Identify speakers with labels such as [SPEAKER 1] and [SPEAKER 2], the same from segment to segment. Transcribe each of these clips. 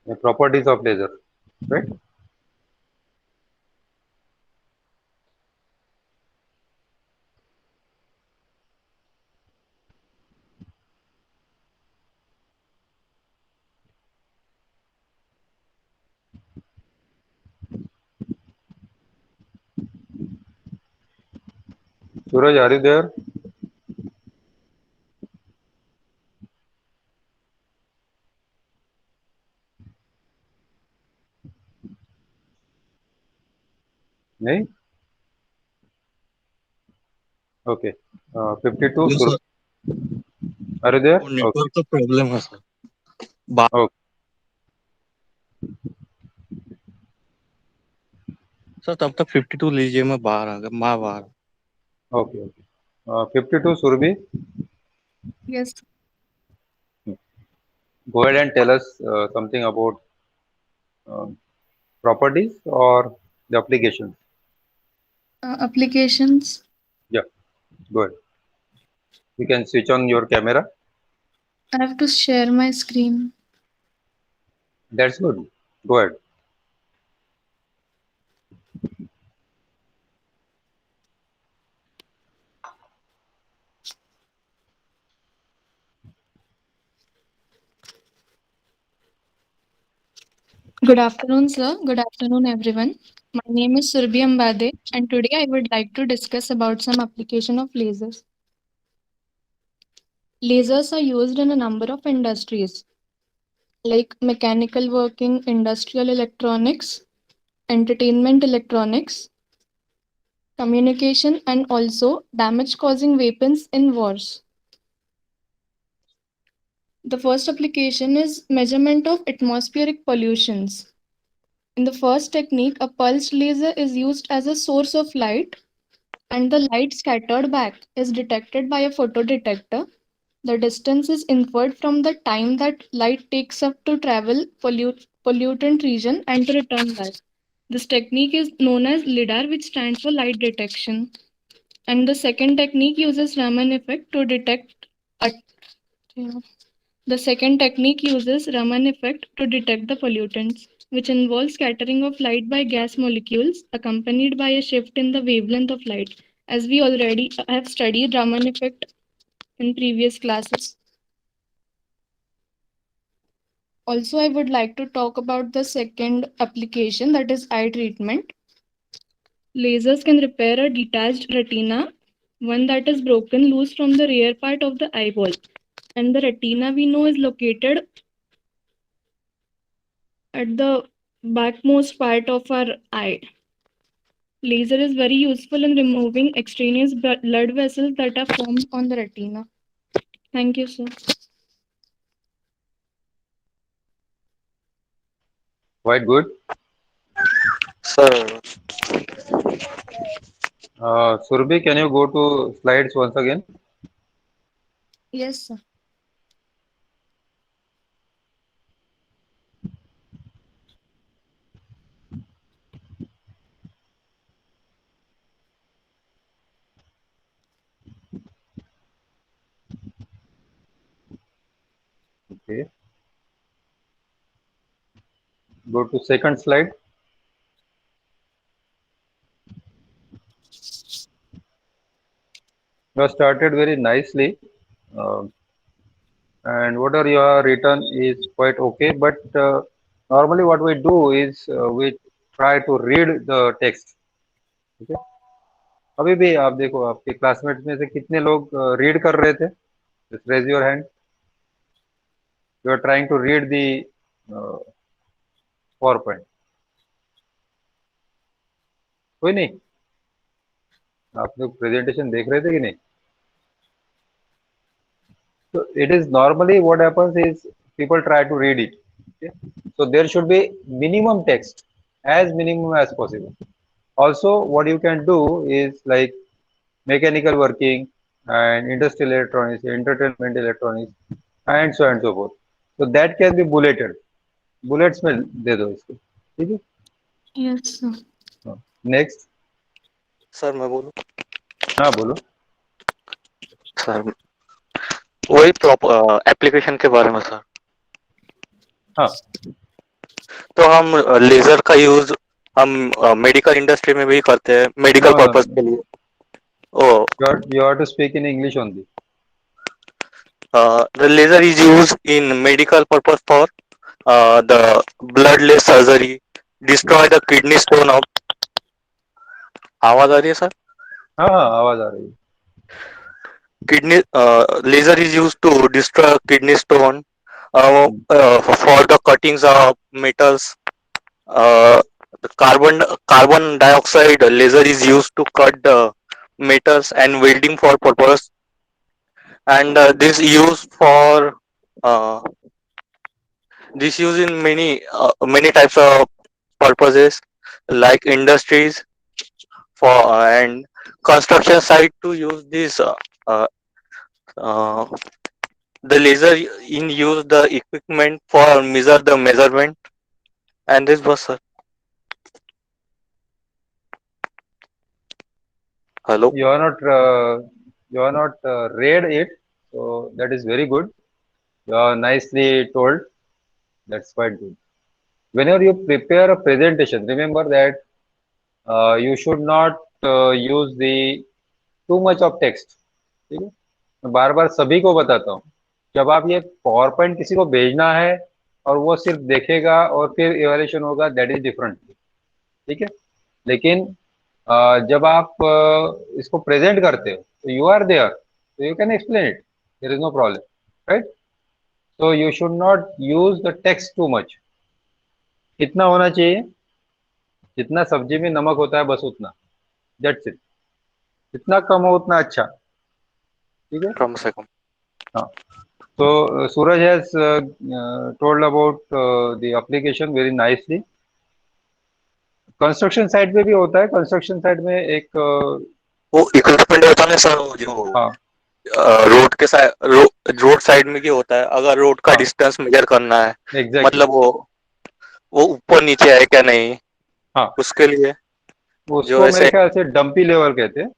[SPEAKER 1] The properties of laser, right? Suraj, are you there? नहीं? Okay. 52,
[SPEAKER 2] Yes, sir.
[SPEAKER 1] are you there?
[SPEAKER 2] वो
[SPEAKER 1] Okay.
[SPEAKER 2] Network का problem है sir. बा-
[SPEAKER 1] Okay.
[SPEAKER 2] Sir तब तक 52 लीजिए, मैं बाहर आ गया, मैं बाहर.
[SPEAKER 1] Okay. Okay. 52, Surbi,
[SPEAKER 3] Yes.
[SPEAKER 1] go ahead and tell us something about um, properties or the applications.
[SPEAKER 3] Applications.
[SPEAKER 1] Yeah, go ahead. You can switch on your camera.
[SPEAKER 3] I have to share my screen.
[SPEAKER 1] That's good. Go ahead.
[SPEAKER 3] Good afternoon, sir. Good afternoon, everyone. My name is Surbhi Ambade, and today I would like to discuss about some application of lasers. Lasers are used in a number of industries like mechanical working, industrial electronics, entertainment electronics, communication, and also damage causing weapons in wars. The first application is measurement of atmospheric pollutions. In the first technique, a pulsed laser is used as a source of light, and the light scattered back is detected by a photodetector. The distance is inferred from the time that light takes up to travel pollutant region and to return back. This technique is known as LIDAR, which stands for light detection. And the second technique uses Raman effect to detect. At, the second technique uses Raman effect to detect the pollutants, which involves scattering of light by gas molecules accompanied by a shift in the wavelength of light. As we already have studied Raman effect in previous classes. Also, I would like to talk about the second application, that is eye treatment. Lasers can repair a detached retina, one that is broken loose from the rear part of the eyeball. And the retina we know is located at the backmost part of our eye. Laser is very useful in removing extraneous blood vessels that are formed on the retina. Thank you, sir.
[SPEAKER 1] Quite good.
[SPEAKER 2] Sir,
[SPEAKER 1] Surbi, can you go to slides once again?
[SPEAKER 3] Yes, sir.
[SPEAKER 1] Okay. Go to second slide. You have started very nicely. Uh, and whatever you have written is quite okay. But normally, what we do is we try to read the text. Okay. अभी भी आप देखो आपके classmates में से कितने लोग read कर रहे थे? Just raise your hand. You are trying to read the PowerPoint. कोई नहीं? आप लोग प्रेजेंटेशन देख रहे थे कि नहीं? So it is normally what happens is people try to read it. Okay? So there should be minimum text, as minimum as possible. Also, what you can do is like mechanical working and industrial electronics, entertainment electronics, and so on and so forth. So that can be bulleted. Bullets में दे दो इसको. ठीक है?
[SPEAKER 3] Yes, sir.
[SPEAKER 1] Next.
[SPEAKER 2] Sir मैं बोलूं.
[SPEAKER 1] हाँ बोलो.
[SPEAKER 2] Sir वही एप्लीकेशन के बारे में सर.
[SPEAKER 1] हाँ.
[SPEAKER 2] तो हम लेजर का यूज हम मेडिकल इंडस्ट्री में भी करते हैं, medical
[SPEAKER 1] No, no,
[SPEAKER 2] purpose
[SPEAKER 1] no.
[SPEAKER 2] के लिए। ओ,
[SPEAKER 1] You have to speak in English only.
[SPEAKER 2] the laser is used in medical purpose for the bloodless surgery, destroy the kidney stone of। आवाज आ रही है सर?
[SPEAKER 1] हाँ हाँ, आवाज आ रही है।
[SPEAKER 2] Kidney laser is used to destroy kidney stone,
[SPEAKER 1] hmm,
[SPEAKER 2] for the cuttings of metals. The carbon dioxide laser is used to cut the metals and welding for purpose, and uh, this use in many types of purposes like industries for and construction site to use this uh, uh, the laser in use the equipment for measure the measurement, and this was sir. Hello.
[SPEAKER 1] You are not read it, so that is very good. You are nicely told. That's quite good. Whenever you prepare a presentation, remember that you should not use the too much of text. ठीक है, मैं बार बार सभी को बताता हूँ, जब आप ये पावर पॉइंट किसी को भेजना है और वो सिर्फ देखेगा और फिर इवैल्यूएशन होगा, दैट इज डिफरेंट। ठीक है, लेकिन जब आप इसको प्रेजेंट करते हो तो यू आर देयर, तो you can explain it, there is no problem, right? So you should not use the text too much. कितना होना चाहिए, जितना सब्जी में नमक होता है बस उतना, दैट्स इट। जितना कम हो उतना अच्छा। ठीक है,
[SPEAKER 2] कम से कम।
[SPEAKER 1] हाँ। So Suraj has told about the application very nicely. Construction site पे भी होता है, कंस्ट्रक्शन साइट में एक
[SPEAKER 2] वो इक्विपमेंट होता है सर, वो जो
[SPEAKER 1] हाँ
[SPEAKER 2] रोड के साइड रोड साइड में क्या होता है, अगर रोड का
[SPEAKER 1] हाँ
[SPEAKER 2] डिस्टेंस मेजर करना है,
[SPEAKER 1] एग्जैक्टली
[SPEAKER 2] मतलब वो ऊपर नीचे है क्या नहीं,
[SPEAKER 1] हाँ,
[SPEAKER 2] उसके लिए जो
[SPEAKER 1] उसको मेरे
[SPEAKER 2] ऐसे,
[SPEAKER 1] ख्याल से डंपी लेवल कहते हैं,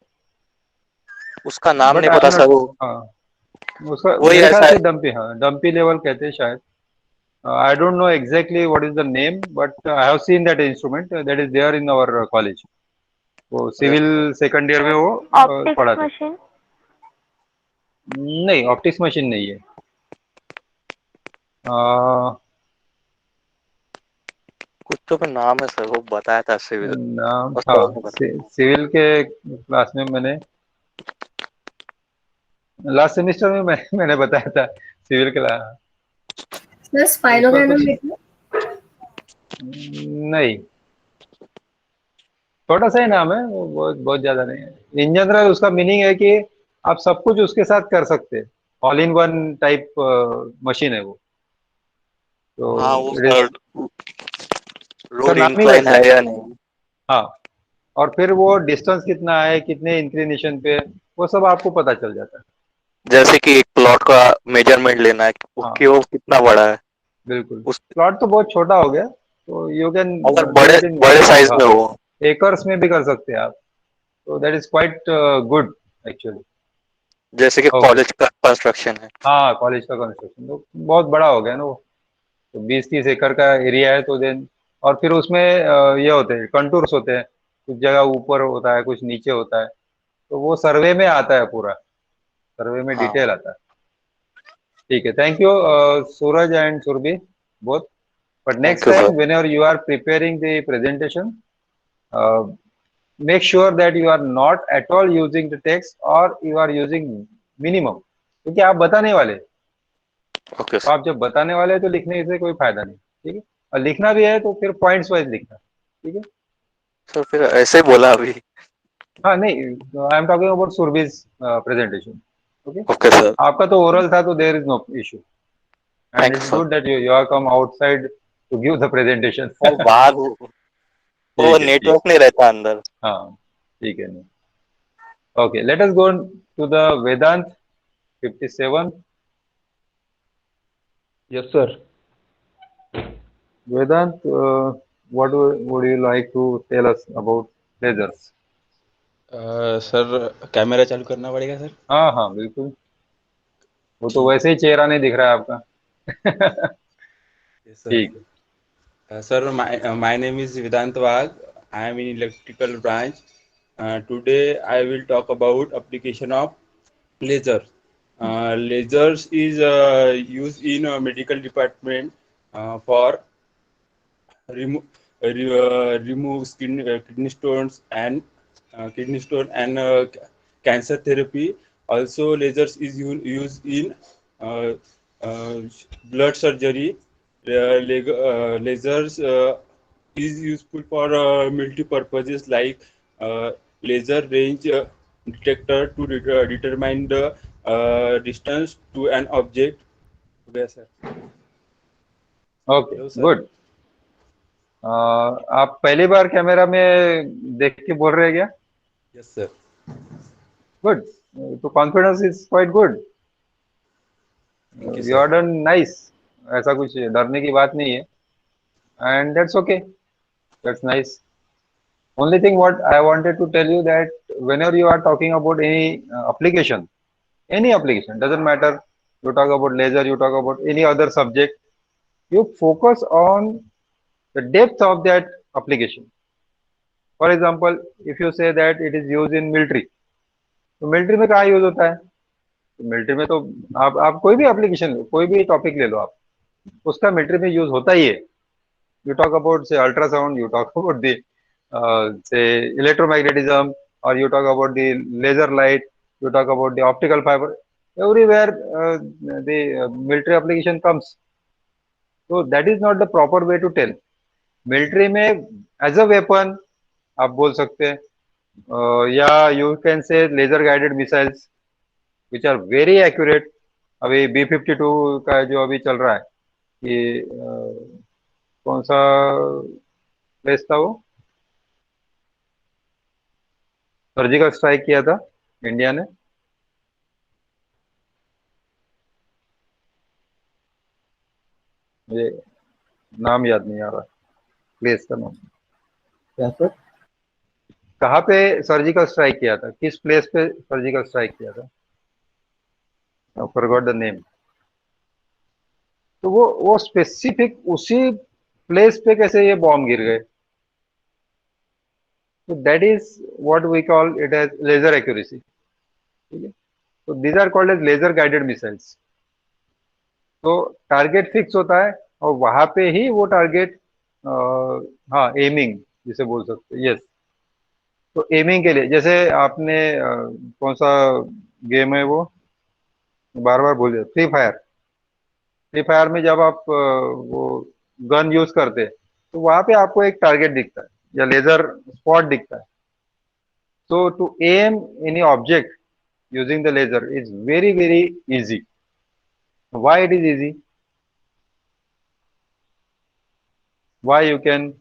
[SPEAKER 2] उसका नाम
[SPEAKER 1] बट
[SPEAKER 2] नहीं
[SPEAKER 1] आई
[SPEAKER 2] पता
[SPEAKER 1] एम
[SPEAKER 2] सर
[SPEAKER 1] नॉट।
[SPEAKER 2] वो।
[SPEAKER 1] हाँ, उसका
[SPEAKER 2] वही
[SPEAKER 1] मेरे ख्याल
[SPEAKER 2] ऐसा
[SPEAKER 1] से डंपी, हाँ डंपी लेवल कहते हैं शायद। I don't know exactly what is the name, but I have seen that instrument, that is there in our college. वो
[SPEAKER 2] है।
[SPEAKER 1] सिविल सेकंड ईयर में वो
[SPEAKER 4] ऑप्टिक्स
[SPEAKER 1] पढ़ाते।
[SPEAKER 4] मशीन।
[SPEAKER 1] नहीं, ऑप्टिक्स मशीन नहीं है।
[SPEAKER 2] कुछ तो भी नाम है सर, वो बताया था सिविल,
[SPEAKER 1] नाम,
[SPEAKER 2] बस तो
[SPEAKER 1] हाँ,
[SPEAKER 2] नहीं पता।
[SPEAKER 1] सिविल के क्लास में मैंने लास्ट सेमेस्टर में मैंने बताया था सिविल क्लास।
[SPEAKER 5] सर
[SPEAKER 1] उसका कुछ
[SPEAKER 5] स्पाइरोनैनोमीटर।
[SPEAKER 1] नहीं, छोटा सा ही नाम है वो, बहुत बहुत ज्यादा नहीं है। इन जनरल उसका मीनिंग है कि आप सब कुछ उसके साथ कर सकते हैं, all in one type machine है वो। तो
[SPEAKER 2] हाँ वो
[SPEAKER 1] इट इज,
[SPEAKER 2] सर,
[SPEAKER 1] उसका
[SPEAKER 2] रोड
[SPEAKER 1] नाम ही
[SPEAKER 2] इंक्लाइन
[SPEAKER 1] वैसा
[SPEAKER 2] है
[SPEAKER 1] है।
[SPEAKER 2] या नहीं।
[SPEAKER 1] हाँ, और फिर वो डिस्टेंस कितना है, कितने इंक्लिनेशन पे, वो सब आपको पता चल जाता है।
[SPEAKER 2] जैसे कि एक प्लॉट का मेजरमेंट लेना है
[SPEAKER 1] हाँ
[SPEAKER 2] कि वो कितना बड़ा है,
[SPEAKER 1] बिल्कुल,
[SPEAKER 2] उस
[SPEAKER 1] प्लॉट तो बहुत छोटा हो गया, तो यू कैन
[SPEAKER 2] अगर
[SPEAKER 1] डू
[SPEAKER 2] बड़े
[SPEAKER 1] इट इन
[SPEAKER 2] बड़े साइज
[SPEAKER 1] हाँ
[SPEAKER 2] में हो।
[SPEAKER 1] एकर्स में भी कर सकते हैं आप। तो that is quite good actually.
[SPEAKER 2] जैसे कि
[SPEAKER 1] ओके,
[SPEAKER 2] कॉलेज का कंस्ट्रक्शन है।
[SPEAKER 1] हाँ कॉलेज का कंस्ट्रक्शन तो बहुत बड़ा हो गया ना वो, तो 20-30 एकड़ का एरिया है, तो देन और फिर उसमें ये होते हैं कंटूर्स होते हैं, कुछ जगह ऊपर होता है कुछ नीचे होता है, तो वो सर्वे में आता है, पूरा सर्वे में
[SPEAKER 2] हाँ,
[SPEAKER 1] डिटेल आता है। ठीक है, thank you Suraj and Surabhi both. But
[SPEAKER 2] thank
[SPEAKER 1] next
[SPEAKER 2] you
[SPEAKER 1] time
[SPEAKER 2] sir.
[SPEAKER 1] Whenever you are preparing the presentation, make sure that you are not at all using the text or you are using minimum, क्योंकि आप बताने वाले,
[SPEAKER 2] okay
[SPEAKER 1] तो
[SPEAKER 2] sir.
[SPEAKER 1] आप जब बताने वाले हैं तो लिखने से कोई फायदा नहीं। ठीक है, और लिखना भी है तो फिर पॉइंट्स वाइज लिखना। ठीक है,
[SPEAKER 2] सर फिर ऐसे बोला अभी।
[SPEAKER 1] हाँ नहीं, I am talking about Surabhi's presentation. Okay,
[SPEAKER 2] okay sir.
[SPEAKER 1] आपका तो ओरल था तो there is no issue, and
[SPEAKER 2] thank
[SPEAKER 1] it
[SPEAKER 2] you
[SPEAKER 1] is
[SPEAKER 2] sir.
[SPEAKER 1] Good that you are come outside to give the presentation.
[SPEAKER 2] और बाहर वो
[SPEAKER 1] ठीक है, ठीक,
[SPEAKER 2] नेटवर्क नहीं रहता अंदर।
[SPEAKER 1] हाँ ठीक है। Okay, let us go to the Vedant 57।
[SPEAKER 6] Yes, sir.
[SPEAKER 1] Vedant, would you like to tell us about lasers?
[SPEAKER 6] Sir camera चालू करना पड़ेगा सर।
[SPEAKER 1] हाँ हाँ बिल्कुल, वो तो वैसे ही चेहरा नहीं दिख रहा है आपका।
[SPEAKER 6] Yes sir.
[SPEAKER 1] ठीक है,
[SPEAKER 6] Sir, my name is Vedant Wag. I am in electrical branch. Today I will talk about application of laser. Lasers is used in medical department for remove remove kidney stones and cancer therapy. Also, lasers is used in uh, uh, blood surgery. Lasers is useful for multi purposes like uh, laser range detector to determine the distance to an object. Yes, sir.
[SPEAKER 1] Okay,
[SPEAKER 6] Hello, sir.
[SPEAKER 1] Good. आप पहली बार camera में देख के बोल रहे हैं क्या?
[SPEAKER 6] Yes, sir.
[SPEAKER 1] Good. तो confidence is quite good.
[SPEAKER 6] Thank you,
[SPEAKER 1] you
[SPEAKER 6] sir.
[SPEAKER 1] Are done nice. ऐसा कुछ डरने की बात नहीं है, and that's okay, that's nice. Only thing what I wanted to tell you that whenever you are talking about any application, doesn't matter, you talk about laser, you talk about any other subject, you focus on the depth of that application. For example, if you say that it is used in military, तो military में कहाँ use होता है? तो military में तो आप कोई भी एप्लीकेशन लो, कोई भी टॉपिक ले लो आप, उसका मिलिट्री में यूज होता ही है। You talk about say ultrasound, you talk about the say electromagnetism, or you talk about the laser light, you talk about the optical fiber. Everywhere the military application comes. So that is not the proper way to tell. Military में as a weapon आप बोल सकते हैं, या you can say laser guided missiles which are very accurate. अभी B-52 का जो अभी चल रहा है कि कौन सा प्लेस था वो, सर्जिकल स्ट्राइक किया था इंडिया ने, मुझे नाम याद नहीं आ रहा प्लेस का नाम।
[SPEAKER 4] क्या सर?
[SPEAKER 1] कहाँ पे सर्जिकल स्ट्राइक किया था, किस प्लेस पे सर्जिकल स्ट्राइक किया था? Forgot the name. तो वो स्पेसिफिक उसी प्लेस पे कैसे ये बॉम्ब गिर गए? तो that is what we call it as laser accuracy. ठीक है, तो these are called as laser guided missiles. तो टारगेट फिक्स होता है और वहां पे ही वो टारगेट, हाँ, एमिंग जिसे बोल सकते हैं, यस। तो एमिंग के लिए जैसे आपने कौन सा गेम है वो, बार बार भूल जाते, फ्री फायर। फ्री फायर में जब आप वो गन यूज करते हैं तो वहां पे आपको एक टारगेट दिखता है या लेजर स्पॉट दिखता है। So to aim any object using the laser is very very easy. Why it is easy? Why you can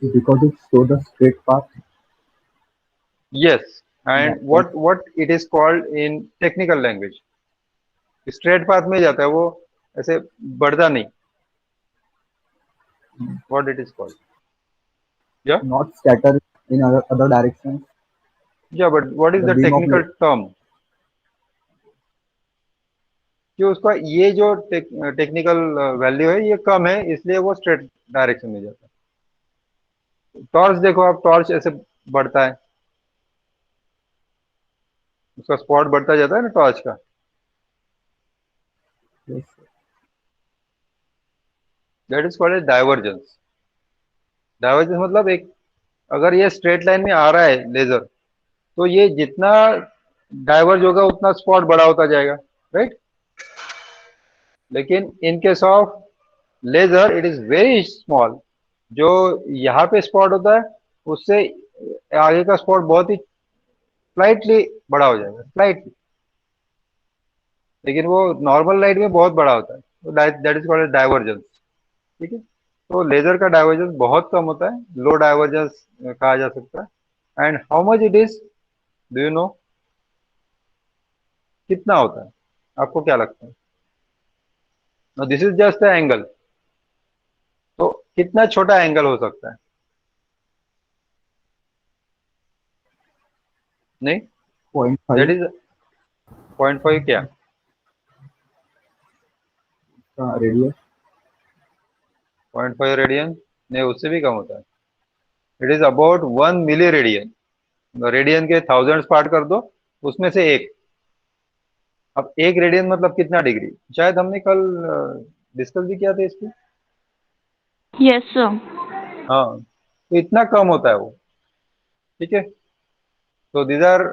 [SPEAKER 4] Because it shows the straight path.
[SPEAKER 1] yes, and
[SPEAKER 4] Yeah.
[SPEAKER 1] what it is called in technical language, straight path में जाता है वो, ऐसे बढ़ता नहीं। What it is called? या
[SPEAKER 4] Not scatter in other directions.
[SPEAKER 1] या but what is
[SPEAKER 4] The
[SPEAKER 1] the
[SPEAKER 4] beam of
[SPEAKER 1] technical term? कि उसका ये जो टेक्निकल वैल्यू है ये कम है, इसलिए वो स्ट्रेट डायरेक्शन में जाता है। टॉर्च देखो आप, टॉर्च ऐसे बढ़ता है, उसका स्पॉट बढ़ता जाता है ना टॉर्च का।
[SPEAKER 4] yes,
[SPEAKER 1] that is called as divergence. Divergence मतलब एक, अगर ये स्ट्रेट लाइन में आ रहा है लेजर, तो ये जितना डाइवर्ज होगा उतना स्पॉट बड़ा होता जाएगा, राइट? लेकिन in case of laser it is very small. जो यहाँ पे स्पॉट होता है उससे आगे का स्पॉट बहुत ही स्लाइटली बड़ा हो जाएगा, स्लाइटली, लेकिन वो नॉर्मल लाइट में बहुत बड़ा होता है। तो दैट इज कॉल्ड डाइवर्जेंस। ठीक है, तो लेजर का डाइवर्जेंस बहुत कम होता है, लो डाइवर्जेंस कहा जा सकता है। And how much it is, do you no? कितना होता है, आपको क्या लगता है? This is just the angle, तो कितना छोटा एंगल हो सकता है? नहीं,
[SPEAKER 4] 0.5.
[SPEAKER 1] दैट इज 0.5 क्या?
[SPEAKER 4] radius.
[SPEAKER 1] 0.5 रेडियन नहीं, उससे भी कम होता है. It is about 1 milli radian. Radian के थाउजेंड्स पार्ट कर दो, उसमें से एक. अब एक रेडियन मतलब कितना डिग्री, शायद हमने कल डिस्कस भी किया था इसको.
[SPEAKER 5] Yes, sir.
[SPEAKER 1] हाँ, तो इतना कम होता है वो. ठीक है. So these are,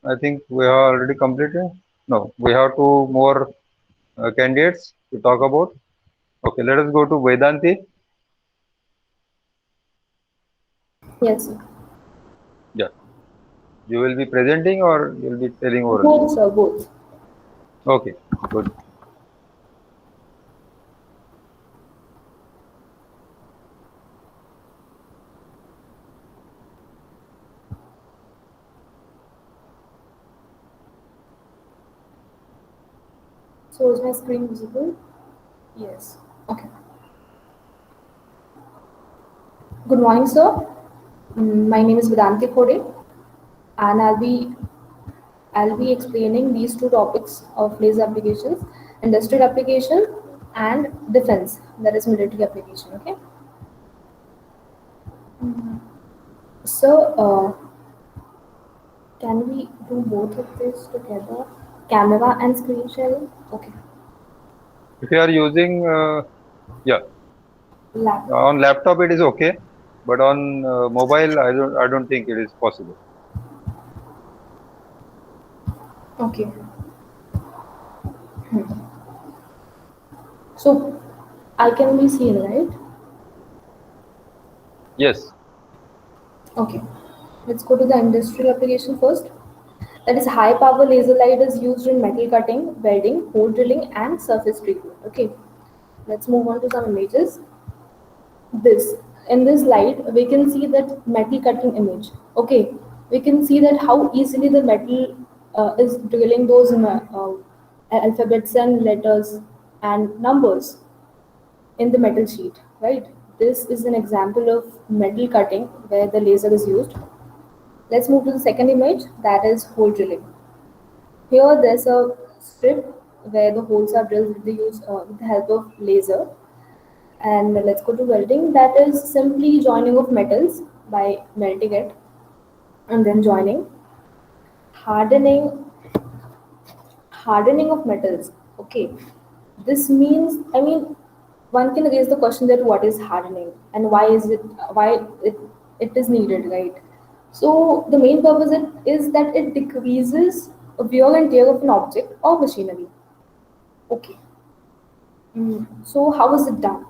[SPEAKER 1] I think we have already completed. No, we have two more candidates to talk about. Okay, let us go to Vedanti.
[SPEAKER 7] Yes, sir.
[SPEAKER 1] Yeah, you will be presenting or you will be telling orally?
[SPEAKER 7] Both, sir, both.
[SPEAKER 1] Okay, good.
[SPEAKER 7] So is my screen visible? Yes. Okay. Good morning, sir. My name is Vedanti Khode, and I'll be explaining these two topics of laser applications: industrial application and defense, that is military application. Okay. So, can we do both of this together? Camera and screen sharing. Okay.
[SPEAKER 1] If you are using, yeah,
[SPEAKER 7] Laptop.
[SPEAKER 1] on laptop it is okay, but on mobile I don't think it is possible.
[SPEAKER 7] Okay. So, I can be seen, right?
[SPEAKER 1] Yes.
[SPEAKER 7] Okay. Let's go to the industrial application first. That is, high power laser light is used in metal cutting, welding, hole drilling, and surface treatment. Okay. Let's move on to some images. This In this light, we can see that metal cutting image. Okay. We can see that how easily the metal is drilling those alphabets and letters and numbers in the metal sheet, right? This is an example of metal cutting where the laser is used. Let's move to the second image, that is hole drilling. Here there's a strip where the holes are drilled with the help of laser. And let's go to welding, that is simply joining of metals by melting it and then joining. Hardening, hardening of metals. Okay, this means, I mean, one can raise the question that what is hardening and why it is needed, right? So the main purpose is that it decreases wear and tear of an object or machinery. Okay. So how is it done?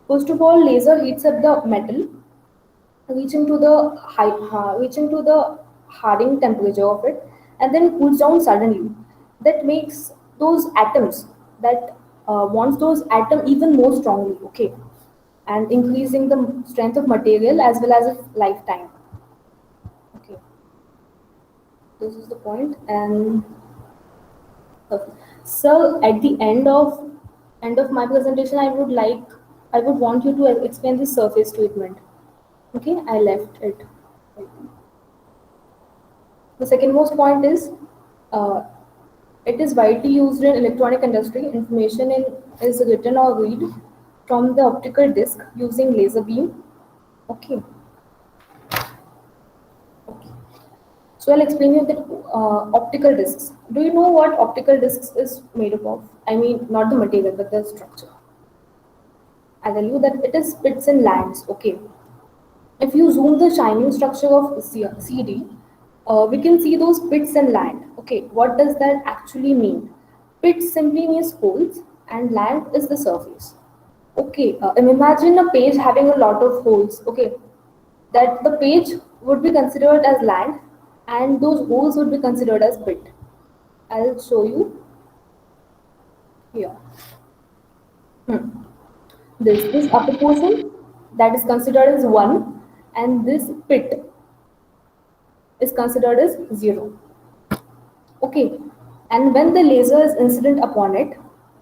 [SPEAKER 7] First of all, laser heats up the metal, reaching to the hardening temperature of it, and then cools down suddenly. That makes those atoms that wants those atom even more strongly. Okay, and increasing the strength of material as well as its lifetime. Okay, this is the point. And okay. So at the end of my presentation, I would want you to explain the surface treatment. Okay, I left it. The second most point is, uh, it is widely used in electronic industry. Information is written or read from the optical disc using laser beam. Okay. Okay. So I'll explain you that optical discs. Do you know what optical discs is made up of? I mean, not the material, but the structure. I'll tell you that it is pits and lands. Okay. If you zoom the shining structure of CD, we can see those pits and land. Okay, what does that actually mean? Pits simply means holes, and land is the surface. Okay, and imagine a page having a lot of holes. Okay, that the page would be considered as land, and those holes would be considered as pit. I'll show you here. This upper portion, that is considered as 1, and this pit is considered as 0. Okay, and when the laser is incident upon it,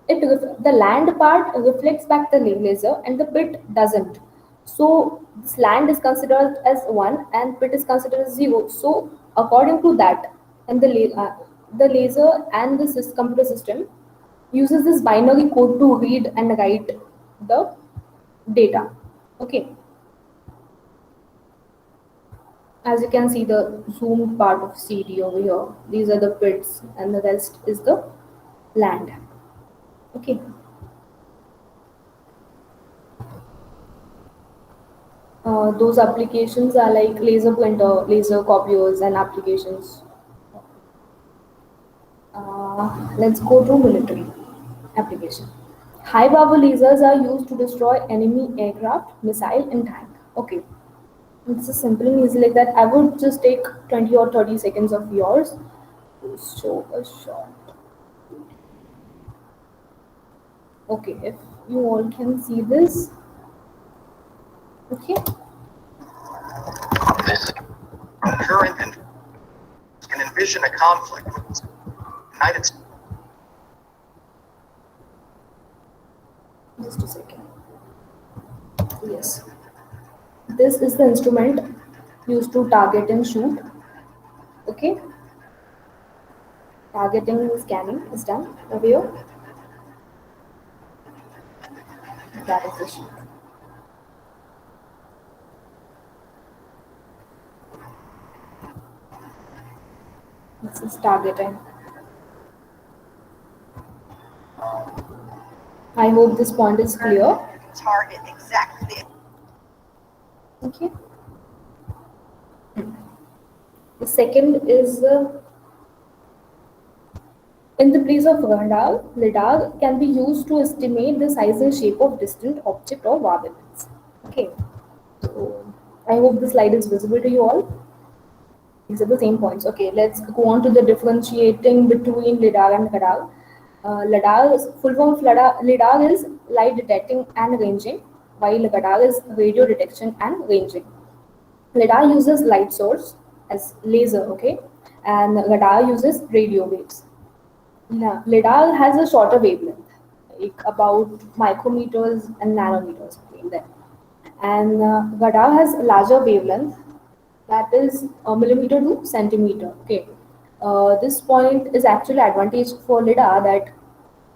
[SPEAKER 7] the land part reflects back the laser and the pit doesn't. So this land is considered as 1 and pit is considered as 0. So according to that, and the laser and the computer system uses this binary code to read and write the data. Okay, as you can see the zoomed part of CD over here, these are the pits and the rest is the land. Okay, those applications are like laser printer, laser copiers, and applications. Let's go to military application. High power lasers are used to destroy enemy aircraft, missile, and tank. Okay, it's as simple and easy like that. I would just take 20 or 30 seconds of yours to show a shot. Okay, if you all can see this. Okay,
[SPEAKER 8] This current and can envision a conflict with the United States.
[SPEAKER 7] just a second. Yes, this is the instrument used to target and shoot. Okay, targeting and scanning is done over here. That is the shoot. This is targeting. I hope this point is clear.
[SPEAKER 8] Target exactly.
[SPEAKER 7] Okay. The second is in the place of radar, lidar can be used to estimate the size and shape of distant object or weapons. Okay. So I hope the slide is visible to you all. These are the same points. Okay, let's go on to the differentiating between lidar and radar. Full form of lidar is light detecting and ranging, while radar is radio detection and ranging. Lidar uses light source as laser, okay, and radar uses radio waves. Now, lidar has a shorter wavelength, like about micrometers and nanometers between them, and radar has a larger wavelength, that is a millimeter to centimeter. Okay, this point is actually advantage for lidar that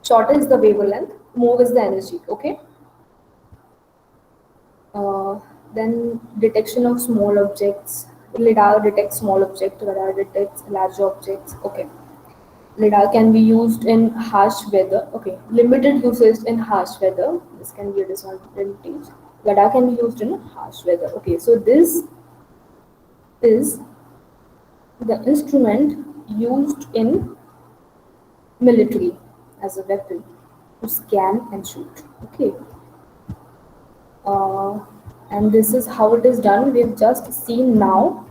[SPEAKER 7] shorter is the wavelength, more is the energy. Okay. Then detection of small objects. Lidar detects small objects, radar detects large objects. Okay. Lidar can be used in harsh weather. Okay. Limited usage in harsh weather. This can be a disadvantage. Lidar can be used in harsh weather. Okay. So this is the instrument used in military as a weapon to scan and shoot. Okay. And this is how it is done. We've just seen now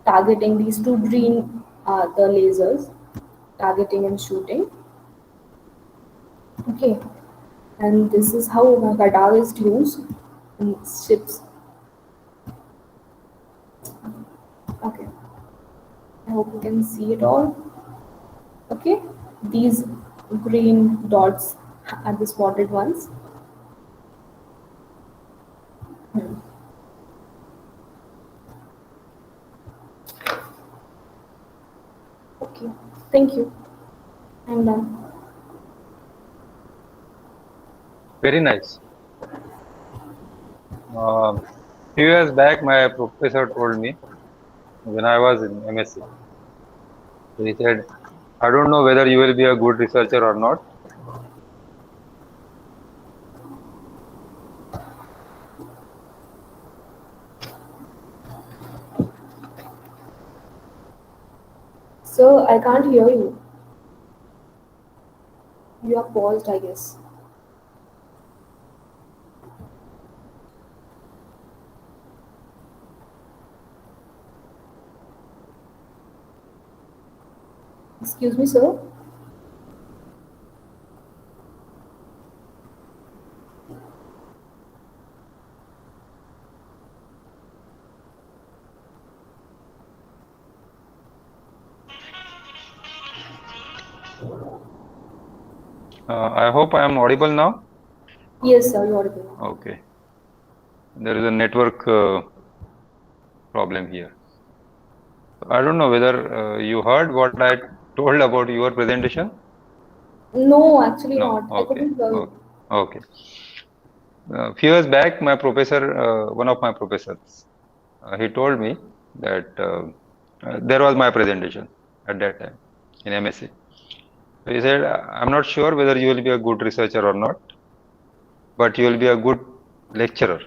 [SPEAKER 7] targeting these two green the lasers, targeting and shooting. Okay, and this is how radar is used in ships. Okay, I hope you can see it all. Okay, these green dots are the spotted ones. Okay, thank you. I'm done.
[SPEAKER 1] Very nice. Few years back, my professor told me when I was in MSc. He said, "I don't know whether you will be a good researcher or not."
[SPEAKER 7] Sir, I can't hear you. You are paused, I guess. Excuse me, sir.
[SPEAKER 1] I hope I am audible now.
[SPEAKER 7] Yes, sir, you're audible.
[SPEAKER 1] Okay. There is a network problem here. I don't know whether you heard what I told about your presentation.
[SPEAKER 7] No, actually
[SPEAKER 1] No.
[SPEAKER 7] not. I
[SPEAKER 1] Okay.
[SPEAKER 7] couldn't hear
[SPEAKER 1] Okay.
[SPEAKER 7] you.
[SPEAKER 1] Okay. Few years back, my professor, one of my professors, he told me that there was my presentation at that time in MSc. So he said, I'm not sure whether you will be a good researcher or not, but you will be a good lecturer,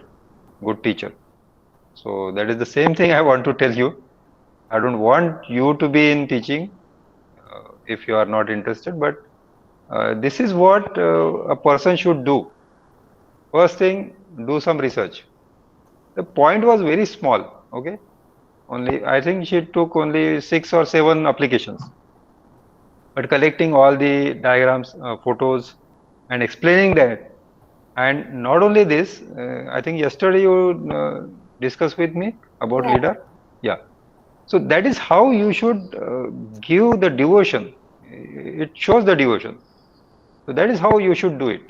[SPEAKER 1] good teacher. So that is the same thing I want to tell you. I don't want you to be in teaching if you are not interested, but this is what a person should do. First thing, do some research. The point was very small, okay? Only I think she took only 6 or 7 applications, but collecting all the diagrams, photos, and explaining that. And not only this, I think yesterday you discussed with me about
[SPEAKER 7] Yeah.
[SPEAKER 1] leader. Yeah. So that is how you should give the devotion. It shows the devotion. So that is how you should do it.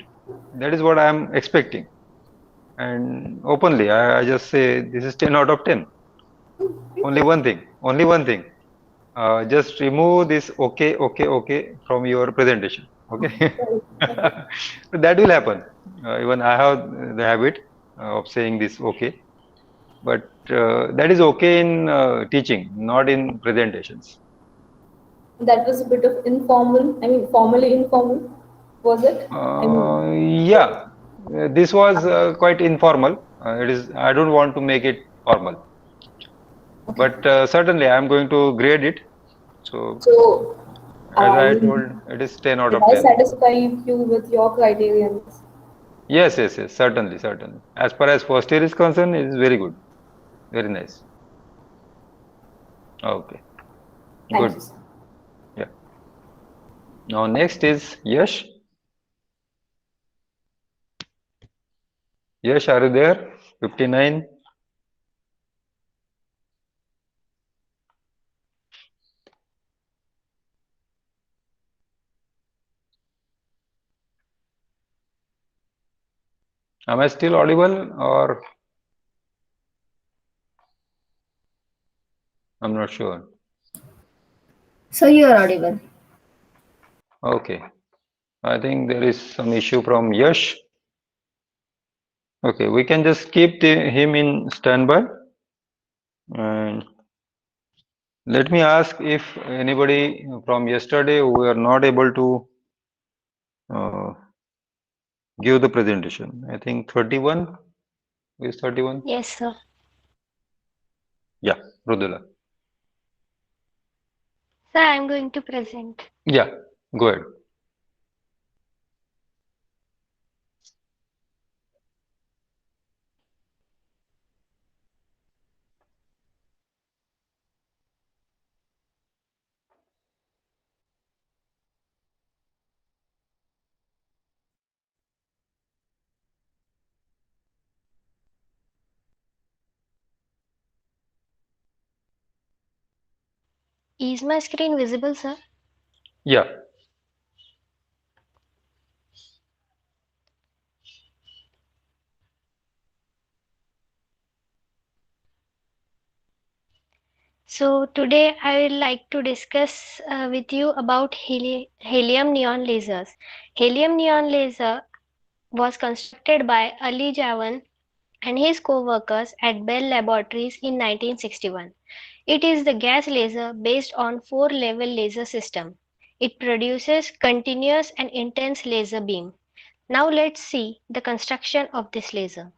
[SPEAKER 1] That is what I am expecting. And openly, I just say this is 10 out of 10. Only one thing. Only one thing. Just remove this okay from your presentation. Okay.
[SPEAKER 7] Right. Okay.
[SPEAKER 1] That will happen. Even I have the habit of saying this okay. But that is okay in teaching, not in presentations.
[SPEAKER 7] That was a bit of informal, I mean, formally informal, was it? I mean,
[SPEAKER 1] Yeah, this was quite informal. It is. I don't want to make it formal,
[SPEAKER 7] okay.
[SPEAKER 1] but certainly I am going to grade it. So,
[SPEAKER 7] So,
[SPEAKER 1] as
[SPEAKER 7] I
[SPEAKER 1] I
[SPEAKER 7] mean,
[SPEAKER 1] told, it is 10 out
[SPEAKER 7] did
[SPEAKER 1] of
[SPEAKER 7] I
[SPEAKER 1] 10.
[SPEAKER 7] satisfy you with your criterions?
[SPEAKER 1] Yes, certainly, certainly. As far as first year is concerned, it is very good, very nice. Okay,
[SPEAKER 7] Thank
[SPEAKER 1] good.
[SPEAKER 7] you, sir.
[SPEAKER 1] Yeah. Now next is Yash. Yash, are you there? 59. Am I still audible or I'm not sure.
[SPEAKER 9] So you are audible.
[SPEAKER 1] Okay. I think there is some issue from Yash. Okay, we can just keep him in standby. And let me ask if anybody from yesterday who are not able to uh, give the presentation. I think 31 is 31.
[SPEAKER 10] Yes, sir.
[SPEAKER 1] Yeah, Rudula.
[SPEAKER 10] Sir, I'm going to present.
[SPEAKER 1] Yeah, go ahead.
[SPEAKER 10] Is my screen visible, sir?
[SPEAKER 1] Yeah,
[SPEAKER 10] So today I would like to discuss with you about helium neon lasers. Helium neon laser was constructed by Ali Jawan and his co-workers at Bell Laboratories in 1961. It is the gas laser based on four-level laser system. It produces continuous and intense laser beam. Now let's see the construction of this laser.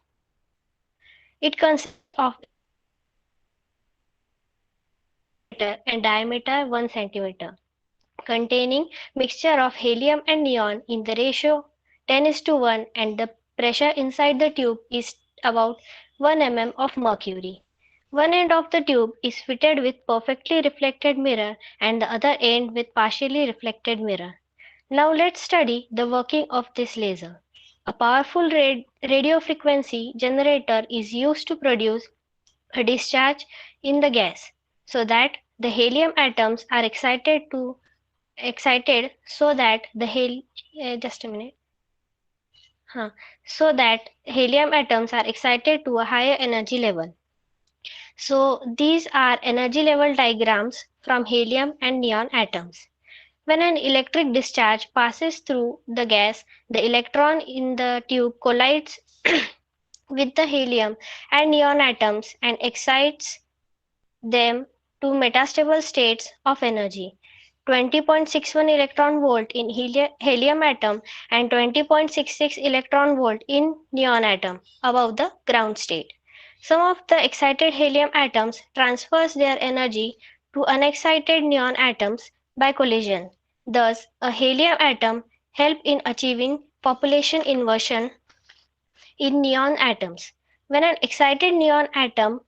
[SPEAKER 10] It consists of and diameter 1 centimeter, containing mixture of helium and neon in the ratio 10:1, and the pressure inside the tube is about 1 mm of mercury. One end of the tube is fitted with perfectly reflected mirror and the other end with partially reflected mirror. Now let's study the working of this laser. A powerful radio frequency generator is used to produce a discharge in the gas so that the helium atoms are excited so that just a minute so that helium atoms are excited to a higher energy level. So these are energy level diagrams from helium and neon atoms. When an electric discharge passes through the gas, the electron in the tube collides with the helium and neon atoms and excites them to metastable states of energy. 20.61 electron volt in helium atom and 20.66 electron volt in neon atom above the ground state. Some of the excited helium atoms transfers their energy to unexcited neon atoms by collision. Thus, a helium atom help in achieving population inversion in neon atoms. When an excited neon atom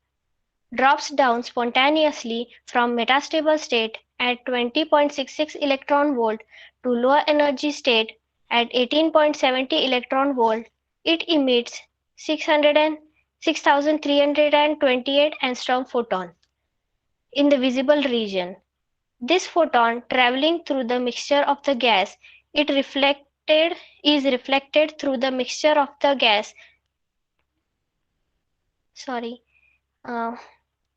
[SPEAKER 10] drops down spontaneously from metastable state at 20.66 electron volt to lower energy state at 18.70 electron volt, it emits 6,328 angstrom photon in the visible region. This photon traveling through the mixture of the gas, it reflected is reflected through the mixture of the gas. Sorry.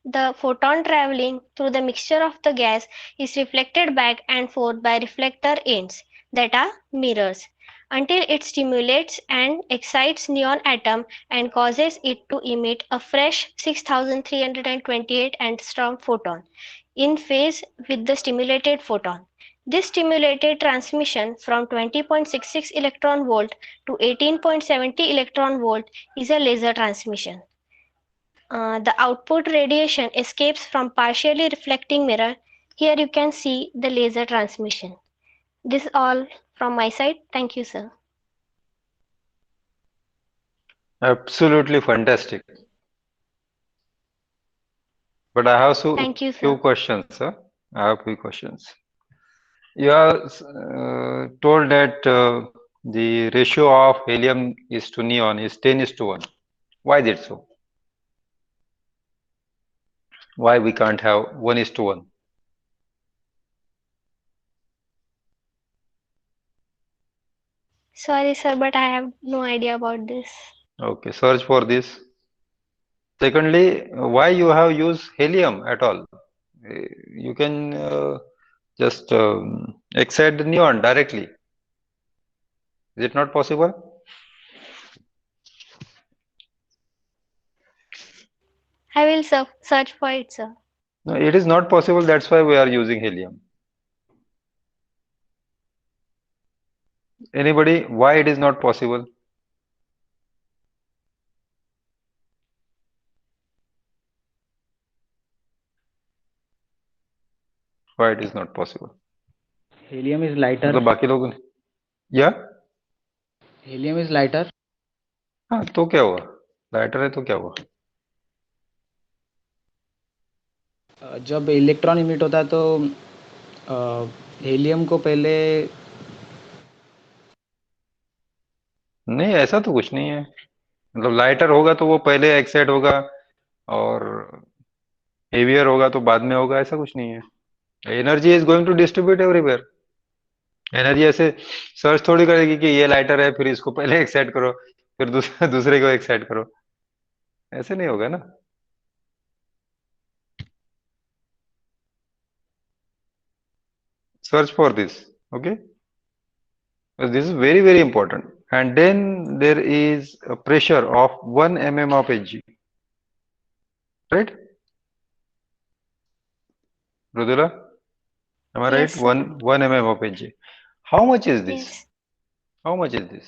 [SPEAKER 10] The photon traveling through the mixture of the gas is reflected back and forth by reflector ends that are mirrors until it stimulates and excites neon atom and causes it to emit a fresh 6,328 angstrom photon in phase with the stimulated photon. This stimulated transmission from 20.66 electron volt to 18.70 electron volt is a laser transmission. The output radiation escapes from partially reflecting mirror. Here you can see the laser transmission. This is all from my side. Thank you, sir.
[SPEAKER 1] Absolutely fantastic. But I have
[SPEAKER 10] Thank you,
[SPEAKER 1] few
[SPEAKER 10] sir.
[SPEAKER 1] questions, sir. I have few questions. You have told that the ratio of helium is to neon is 10:1. Why is it so? Why we can't have 1:1?
[SPEAKER 10] Sorry, sir, but I have no idea about this.
[SPEAKER 1] Okay, search for this. Secondly, why you have used helium at all? You can just excite the neon directly. Is it not possible?
[SPEAKER 10] I will search for it, sir.
[SPEAKER 1] No, it is not possible. That's why we are using helium. Anybody, why it is not possible? Why it is not possible?
[SPEAKER 11] Helium is lighter.
[SPEAKER 1] मतलब बाकी लोग या
[SPEAKER 11] Helium is lighter.
[SPEAKER 1] हाँ तो क्या हुआ? Lighter है तो क्या हुआ?
[SPEAKER 11] जब इलेक्ट्रॉन इमिट होता है तो हेलियम को पहले
[SPEAKER 1] नहीं, ऐसा तो कुछ नहीं है. मतलब लाइटर होगा तो वो पहले एक्साइट होगा और हेवियर होगा तो बाद में होगा, ऐसा कुछ नहीं है. Energy is going to distribute everywhere. Energy ऐसे सर्च थोड़ी करेगी कि ये लाइटर है फिर इसको पहले एक्साइट करो फिर दूसरे को एक्साइट करो. ऐसे नहीं होगा ना. Search for this. Okay, this is very very important. And then there is a pressure of 1 mm of Hg, right? Rudula, am I
[SPEAKER 10] Yes,
[SPEAKER 1] right?
[SPEAKER 10] sir.
[SPEAKER 1] 1 mm of Hg. How much is this?
[SPEAKER 10] Yes.
[SPEAKER 1] How much is this?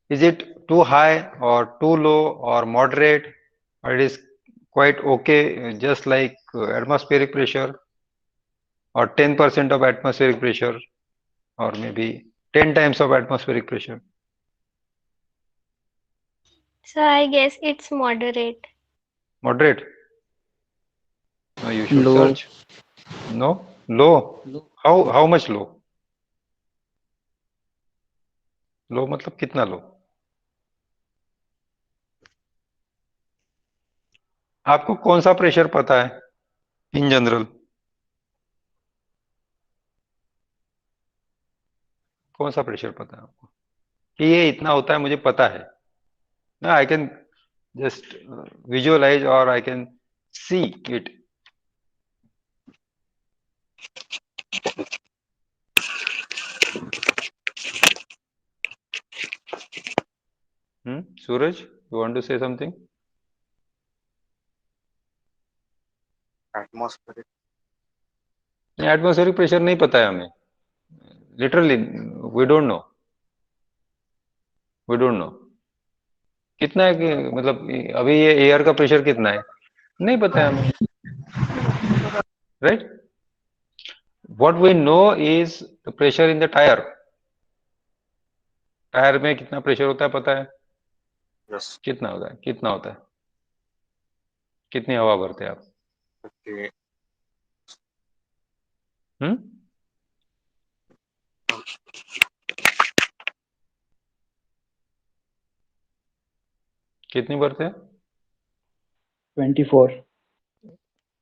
[SPEAKER 1] Is it too high or too low or moderate, or it is quite okay, just like atmospheric pressure, or 10% of atmospheric pressure, or maybe 10 times of atmospheric pressure?
[SPEAKER 10] So I guess it's moderate.
[SPEAKER 1] Moderate? No, you should
[SPEAKER 11] low.
[SPEAKER 1] search. No? Low?
[SPEAKER 11] Low.
[SPEAKER 1] How much low? लो मतलब कितना लो? आपको कौन सा pressure पता है in general? कौन सा pressure पता है आपको कि ये इतना होता है? मुझे पता है ना. आई कैन जस्ट विजुअलाइज और I can see it. Suraj, you want to say something?
[SPEAKER 2] Atmospheric.
[SPEAKER 1] Atmospheric pressure नहीं पता है हमें, literally we don't know, we don't know कितना है कि मतलब अभी ये एयर का प्रेशर कितना है नहीं पता है हमें, right? What we know is the pressure in the tyre. Tyre में कितना प्रेशर होता है पता है?
[SPEAKER 2] Yes.
[SPEAKER 1] कितना होता है, कितना होता है, कितनी हवा भरते हैं आप?
[SPEAKER 2] Okay.
[SPEAKER 1] हम्म कितनी भरते हैं?
[SPEAKER 11] 24.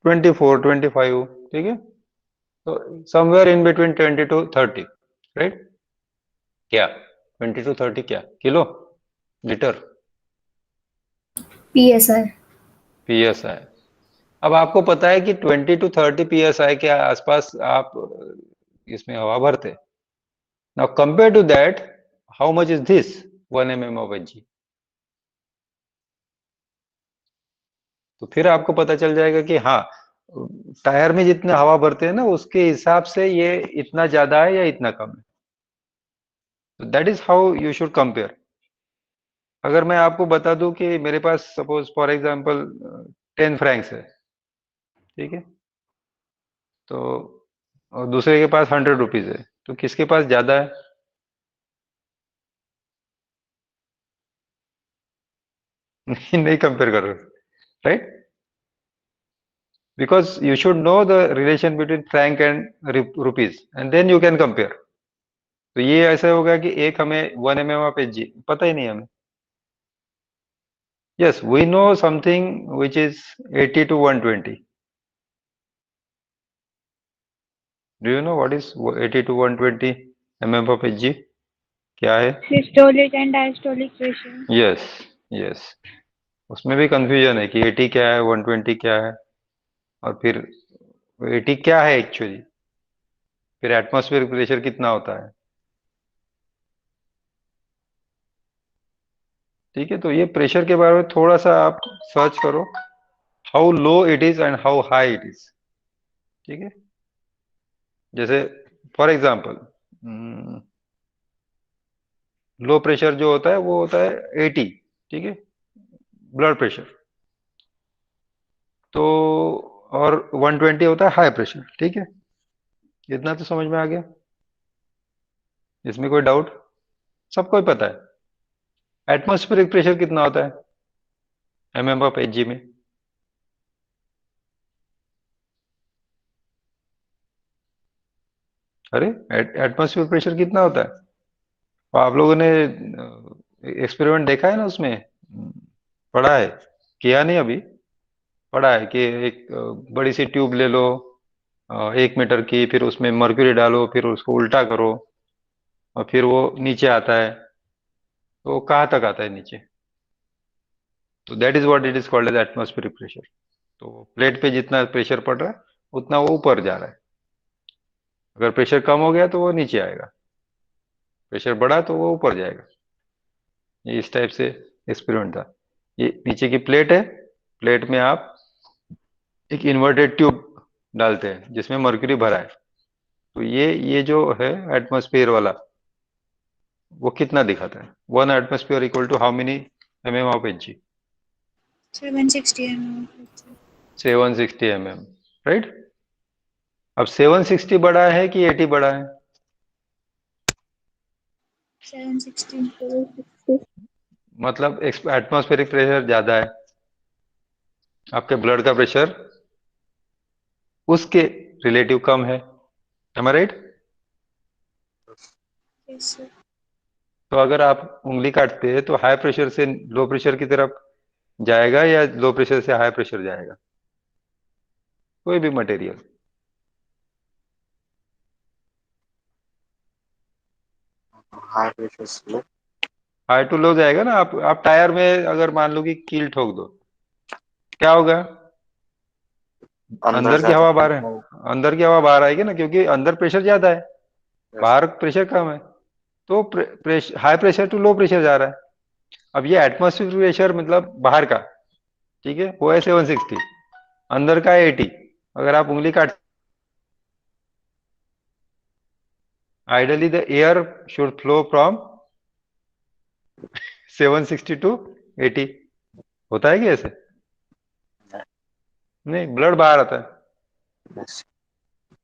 [SPEAKER 1] 24, 25, ठीक है, तो somewhere in between 20 to 30, right? क्या 20 to 30 क्या किलो, लीटर,
[SPEAKER 9] PSI.
[SPEAKER 1] PSI? अब आपको पता है कि 20 to 30 PSI के आसपास आप इसमें हवा भरते। Now compare to that, how much is this 1 mm of Hg? तो फिर आपको पता चल जाएगा कि हाँ, टायर में जितने हवा भरते हैं ना उसके हिसाब से ये इतना ज्यादा है या इतना कम है। तो that is how you should compare. अगर मैं आपको बता दूं कि मेरे पास सपोज फॉर एग्जांपल 10 फ्रैंक्स है, ठीक है, तो और दूसरे के पास 100 रुपीज है, तो किसके पास ज्यादा है? नहीं कंपेयर करो, right? Because you should know the relation between franc and rupees and then you can compare. तो ये ऐसा होगा कि एक हमें 1 mm ऑफ Hg पता ही नहीं हमें। Yes, we know something which is 80 to 120। Do you know what is 80 to 120 mm of Hg क्या है?
[SPEAKER 5] Systolic and diastolic pressure.
[SPEAKER 1] Yes, yes, उसमें भी कंफ्यूजन है कि 80 क्या है, 120 क्या है, और फिर 80 क्या है एक्चुअली, फिर एटमॉस्फेरिक प्रेशर कितना होता है, ठीक है? तो ये प्रेशर के बारे में थोड़ा सा आप सर्च करो, how low it is and how high it is, ठीक है? जैसे फॉर एग्जांपल लो प्रेशर जो होता है वो होता है 80, ठीक है, ब्लड प्रेशर, तो और 120 होता है हाई प्रेशर, ठीक है? इतना तो समझ में आ गया, इसमें कोई डाउट? सबको ही पता है एटमॉस्फेरिक प्रेशर कितना होता है mm ऑफ Hg में। अरे एटमॉस्फेरिक प्रेशर कितना होता है? तो आप लोगों ने एक्सपेरिमेंट देखा है ना, उसमें पढ़ा है, किया नहीं अभी, पढ़ा है कि एक बड़ी सी ट्यूब ले लो 1 मीटर की, फिर उसमें मर्क्यूरी डालो, फिर उसको उल्टा करो और फिर वो नीचे आता है, तो वो कहाँ तक आता है नीचे? तो that is what it is called as atmospheric pressure. तो प्लेट पे जितना प्रेशर पड़ रहा है उतना वो ऊपर जा रहा है, अगर प्रेशर कम हो गया तो वो नीचे आएगा, प्रेशर बढ़ा तो वो ऊपर जाएगा। ये इस टाइप से एक्सपेरिमेंट था। ये नीचे की प्लेट है, प्लेट में आप एक इन्वर्टेड ट्यूब डालते हैं जिसमें मर्क्यूरी भरा है, तो ये जो है एटमॉस्फेयर वाला, वो कितना दिखाता है? 1 atmosphere equal to how many mm of Hg?
[SPEAKER 5] 760 mm.
[SPEAKER 1] 760 mm, right? अब 760 बड़ा है कि 80 बड़ा है?
[SPEAKER 5] 760.
[SPEAKER 1] मतलब एटमॉस्फेरिक प्रेशर ज्यादा है, आपके ब्लड का प्रेशर उसके रिलेटिव कम है, am I right?
[SPEAKER 5] Yes, sir.
[SPEAKER 1] तो अगर आप उंगली काटते हैं तो हाई प्रेशर से लो प्रेशर की तरफ जाएगा या लो प्रेशर से हाई प्रेशर जाएगा? कोई भी material
[SPEAKER 2] High pressure slow.
[SPEAKER 1] High to low जाएगा ना। आप टायर में अगर मान लो कि कील ठोक दो, क्या होगा? अंदर की हवा बाहर है, अंदर की हवा बाहर आएगी ना, क्योंकि अंदर प्रेशर ज्यादा है, बाहर प्रेशर कम है, तो high pressure to low pressure जा रहा है। अब ये एटमॉस्फेरिक प्रेशर मतलब बाहर का, ठीक है, वो है 760, अंदर का है 80। अगर आप उंगली काट, ideally the air should flow from 760 to 80। होता है कि ऐसे? नहीं, ब्लड बाहर आता है।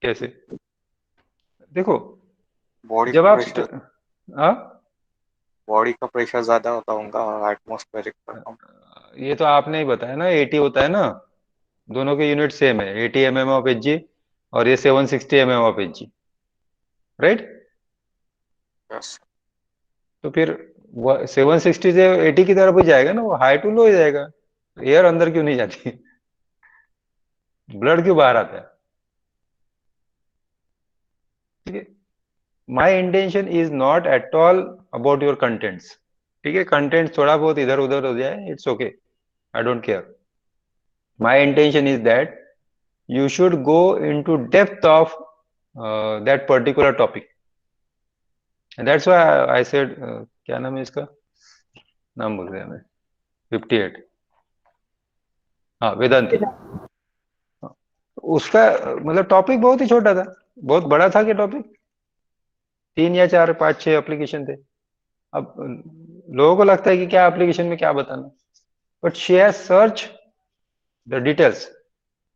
[SPEAKER 1] कैसे? देखो,
[SPEAKER 2] बॉडी
[SPEAKER 1] जब
[SPEAKER 2] का
[SPEAKER 1] आप
[SPEAKER 2] प्रेशर,
[SPEAKER 1] हाँ,
[SPEAKER 2] बॉडी का प्रेशर ज्यादा होता होगा एटमॉस्फेरिक का कम।
[SPEAKER 1] ये तो आपने ही बताया ना, 80 होता है ना, दोनों के यूनिट सेम है, 80 mm ऑफ Hg और ये 760 mm of Hg, right?
[SPEAKER 2] Yes.
[SPEAKER 1] तो फिर 760 से 80 की तरफ ही जाएगा ना, वो हाई टू लो ही जाएगा। एयर अंदर क्यों नहीं जाती? ब्लड क्यों बाहर आता है? ठीक है, my intention is not at all about your contents. ठीक है, कंटेंट थोड़ा बहुत इधर उधर हो जाए, it's okay, I don't care. My intention is that you should go into depth of that particular topic, and that's why I said क्या नाम है इसका, नाम भूल गया मैं, 58, हाँ, वेदांती। उसका मतलब टॉपिक बहुत ही छोटा था, बहुत बड़ा था कि टॉपिक 3 या 4 5 6 एप्लीकेशन थे। अब लोगों को लगता है कि क्या एप्लीकेशन में क्या बताना, but she has search the details.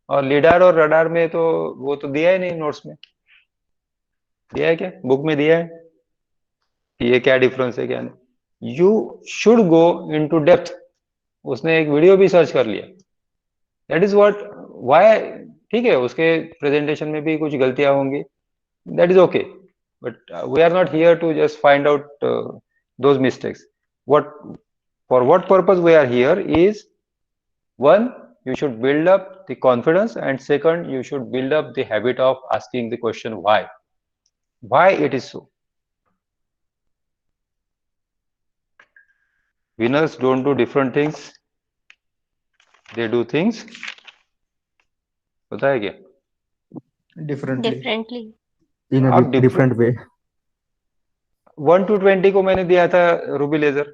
[SPEAKER 1] और लीडार और रडार में तो वो तो दिया ही नहीं, नोट्स में दिया है क्या, बुक में दिया है कि ये क्या डिफरेंस है क्या नहीं। You should go into depth. उसने एक वीडियो भी सर्च कर लिया, दैट इज व्हाट व्हाई। ठीक है, उसके प्रेजेंटेशन में भी कुछ गलतियां होंगी, that is okay, but we are not here to just find out those mistakes. What for what purpose we are here is, one, you should build up the confidence, and second, you should build up the habit of asking the question why it is so. Winners don't do different things, they do things, पता है क्या,
[SPEAKER 4] differently
[SPEAKER 10] differently.
[SPEAKER 4] in a
[SPEAKER 1] आप
[SPEAKER 4] different way.
[SPEAKER 1] 1 to 20 को मैंने दिया था Ruby laser,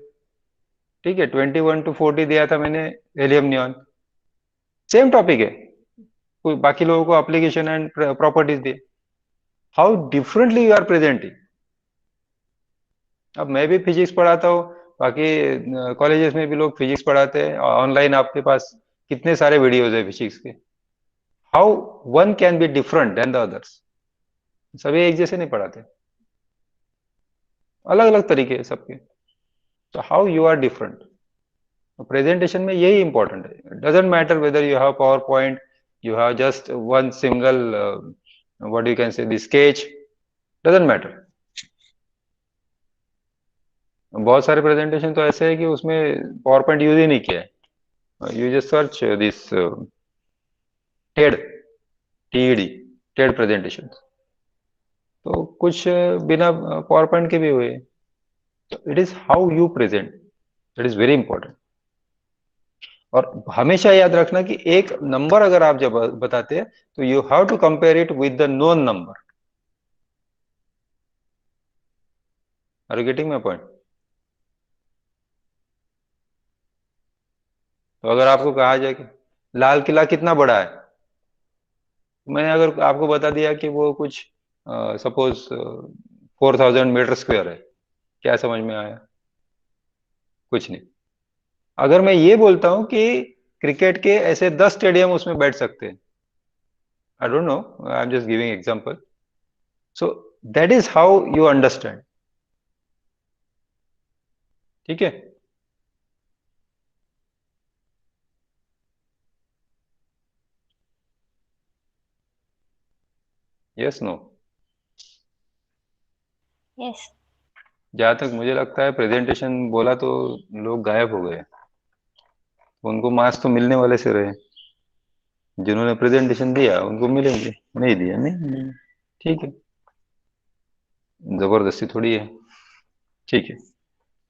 [SPEAKER 1] ठीक है, 21 to 40 दिया था मैंने हेलियम नियॉन, सेम टॉपिक है, कोई बाकी लोगों को एप्लीकेशन एंड प्रॉपर्टीज दिए। How differently you are presenting. अब मैं भी फिजिक्स पढ़ाता हूँ, बाकी कॉलेजेस में भी लोग फिजिक्स पढ़ाते हैं, ऑनलाइन आपके पास कितने सारे वीडियोज है फिजिक्स के। How one can be different than the others? सभी एक जैसे नहीं पढ़ाते, अलग अलग तरीके हैं सबके। तो how you are different, presentation में यही इंपॉर्टेंट है। Doesn't matter whether you have PowerPoint, you have just one single what you can say the sketch, doesn't matter. बहुत सारे प्रेजेंटेशन तो ऐसे है कि उसमें पावर पॉइंट यूज ही नहीं किया है, you just search this Ted, TED, Ted presentation, तो कुछ बिना पावर पॉइंट के भी हुए। तो it is how you present, it is very important. और हमेशा याद रखना कि एक नंबर अगर आप जब बताते हैं तो you have to compare it with the known number. Are you getting my point? तो अगर आपको कहा जाए कि लाल किला कितना बड़ा है, मैंने अगर आपको बता दिया कि वो कुछ सपोज 4000 मीटर स्क्वायर है, क्या समझ में आया? कुछ नहीं। अगर मैं ये बोलता हूं कि क्रिकेट के ऐसे 10 स्टेडियम उसमें बैठ सकते हैं, आई don't no, I am just giving example, so that is how you understand. ठीक है, यस नो?
[SPEAKER 10] Yes.
[SPEAKER 1] जहां तक मुझे लगता है प्रेजेंटेशन बोला तो लोग गायब हो गए, उनको मार्क्स तो मिलने वाले से रहे, जिन्होंने प्रेजेंटेशन दिया उनको मिलेंगे, नहीं दिया नहीं, ठीक है, जबरदस्ती थोड़ी है। ठीक है,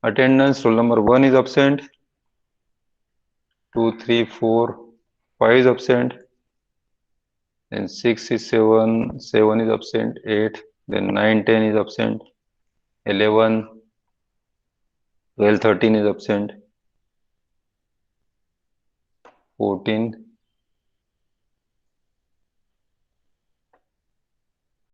[SPEAKER 1] attendance, roll number 1 is absent, 2 3 4 5 is absent, then 6 is 7 is absent, 8, then 9 10 is absent, 11 12, 13 is absent. 14.